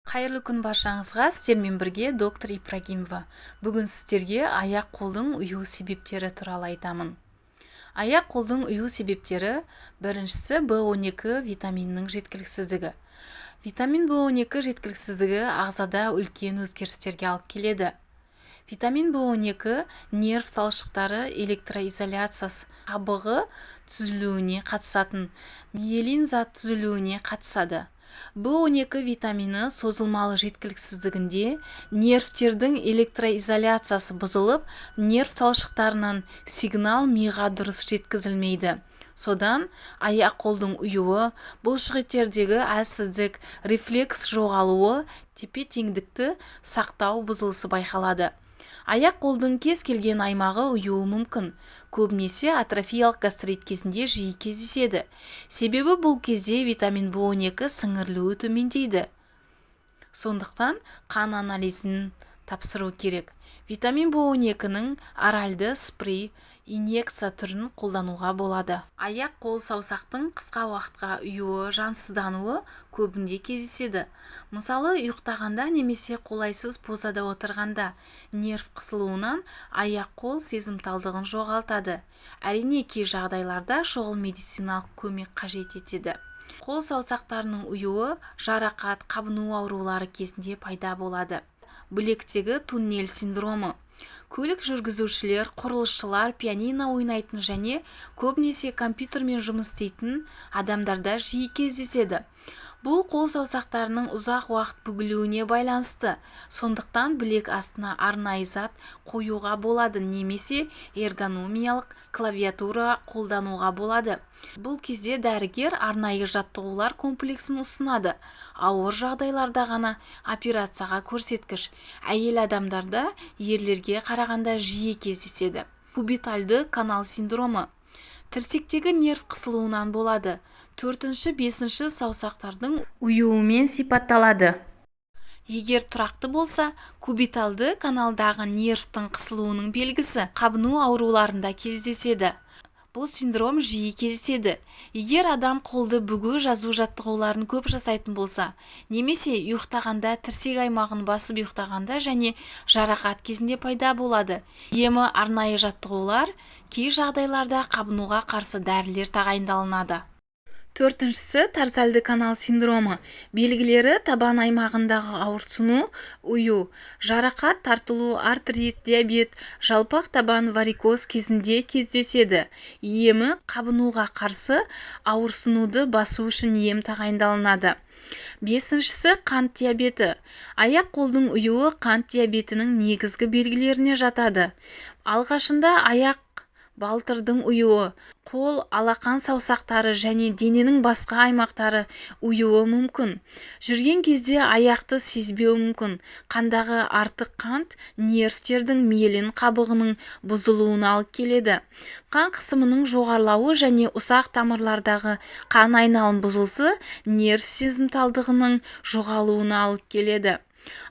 Қайырлы күн баршаңызға, сіздермен бірге доктор Ибрагимова. Бүгін сіздерге аяқ-қолдың ұю себептері туралы айтамын. Аяқ-қолдың ұю себептері: біріншісі В12 витаминінің жеткіліксіздігі. Витамин В12 жеткіліксіздігі ағзада үлкен өзгерістерге алып келеді. Витамин В12 нерв талшықтары электроизоляциясы қабығы түзілуіне қатысатын миелин зат түзілуіне қатысады. В12 витамині созылмалы жеткіліксіздігінде нервтердің электроизоляциясы бұзылып, нерв талшықтарынан сигнал миға дұрыс жеткізілмейді. Содан аяқ-қолдың ұюы, бұлшықеттердегі әлсіздік, рефлекс жоғалуы, тепе-теңдікті сақтау бұзылысы байқалады. Аяқ-қолдың кез келген аймағы ұюы мүмкін. Көбінесе атрофиялық гастрит кезінде жиі кездеседі. Себебі бұл кезде витамин В12 сіңірілуі төмендейді. Сондықтан қан анализін тапсыру керек. Витамин В12-ның оральды спрей, инъекция түрін қолдануға болады. Аяқ-қол саусақтың қысқа уақытқа ұюы, жансыздануы көбінде кездеседі. Мысалы, ұйықтағанда немесе қолайсыз позада отырғанда нерв қысылуынан аяқ-қол сезімталдығын жоғалтады. Әрине, кей жағдайларда шұғыл медициналық көмек қажет етеді. Қол саусақтарының ұюы, жарақат, қабыну аурулары кезінде пайда болады. Білектегі туннель синдромы. Көлік жүргізушілер, құрылысшылар, пианино ойнайтын және көбінесе компьютермен жұмыс істейтін адамдарда жиі кездеседі. Бұл қол саусақтарының ұзақ уақыт бүгілуіне байланысты. Сондықтан білек астына арнайы зат қоюға болады немесе эргономиялық клавиатура қолдануға болады. Бұл кезде дәрігер арнайы жаттығулар комплексін ұсынады. Ауыр жағдайларда ғана операцияға көрсеткіш. Әйел адамдарда ерлерге қарағанда жиі кездеседі. Кубитальды канал синдромы. Тірсектегі нерв қысылуынан болады. 4-5 саусақтардың ұюымен сипатталады. Егер тұрақты болса, кубиталды каналдағы нервтің қысылуының белгісі қабыну ауруларында кездеседі. Бұл синдром жиі кездеседі. Егер адам қолды бүгу жазу жаттығуларын көп жасайтын болса, немесе ұйықтағанда тірсек аймағын басып ұйықтағанда және жарақат кезінде пайда болады. Емі арнайы жаттығулар, кей жағдайларда қабынуға қарсы дәрілер тағайындалынады. 4-шісі торсальды канал синдромы. Белгілері: табан аймағындағы ауырсыну, ұю, жарақат, тартылу, артрит, диабет, жалпақ табан, варикоз кезінде кездеседі. Емі қабынуға қарсы ауырсынуды басу үшін ем тағайындалынады. 5-шісі қант диабеті. Аяқ-қолдың ұюы қант диабетінің негізгі белгілеріне жатады. Алғашында аяқ балтырдың ұюы, қол, алақан саусақтары және дененің басқа аймақтары ұюы мүмкін. Жүрген кезде аяқты сезбеу мүмкін. Қандағы артық қант нервтердің миелин қабығының бұзылуына алып келеді. Қан қысымының жоғарылауы және ұсақ тамырлардағы қан айналым бұзылысы нерв сезімталдығының жоғалуына алып келеді.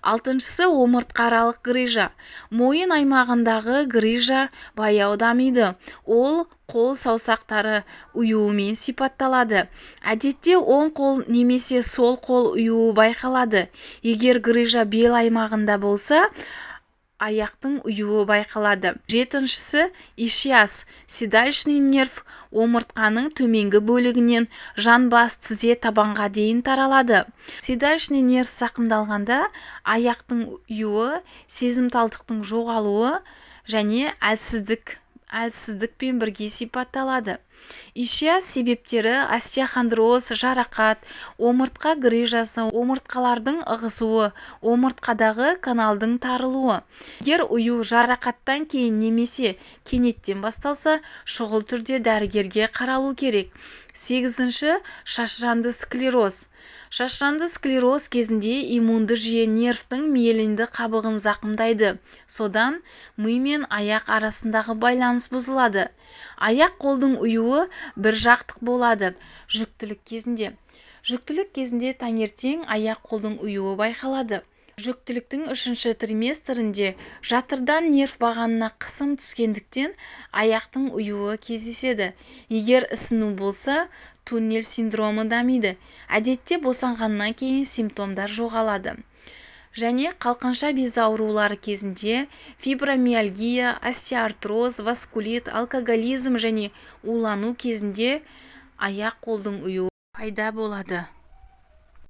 6-шісі омыртқаралық грыжа. Мойын аймағындағы грыжа баяу дамиды. Ол қол саусақтары ұюымен сипатталады. Әдетте оң қол немесе сол қол ұюы байқалады. Егер грыжа бел аймағында болса, аяқтың ұюы байқалады. 7-шісі ишиас. Седалищный нерв омыртқаның төменгі бөлігінен жанбас тізе табанға дейін таралады. Седалищный нерв зақымдалғанда аяқтың ұюы, сезімталдықтың жоғалуы және әлсіздікпен бірге сипатталады. Ишиас себептері: остеохондроз, жарақат, омыртқа грыжасы, омыртқалардың ығысуы, омыртқадағы каналдың тарылуы. Егер ұю жарақаттан кейін немесе кенеттен басталса, шұғыл түрде дәрігерге қаралу керек. 8-ші шашыранды склероз. Шашыранды склероз кезінде иммунды жүйе нервтің миелинді қабығын зақымдайды. Содан ми мен аяқ арасындағы байланыс бұзылады. Аяқ-қолдың ұюы бір жақтық болады. Жүктілік кезінде таңертең аяқ-қолдың ұюы байқалады. Жүктіліктің 3-ші триместрінде жатырдан нерв бағанына қысым түскендіктен аяқтың ұюы кездеседі. Егер ісіну болса, туннель синдромы дамиды. Әдетте босанғаннан кейін симптомдар жоғалады. Және қалқанша безі аурулары кезінде фибромиалгия, остеоартроз, васкулит, алкоголизм және улану кезінде аяқ-қолдың ұюы пайда болады.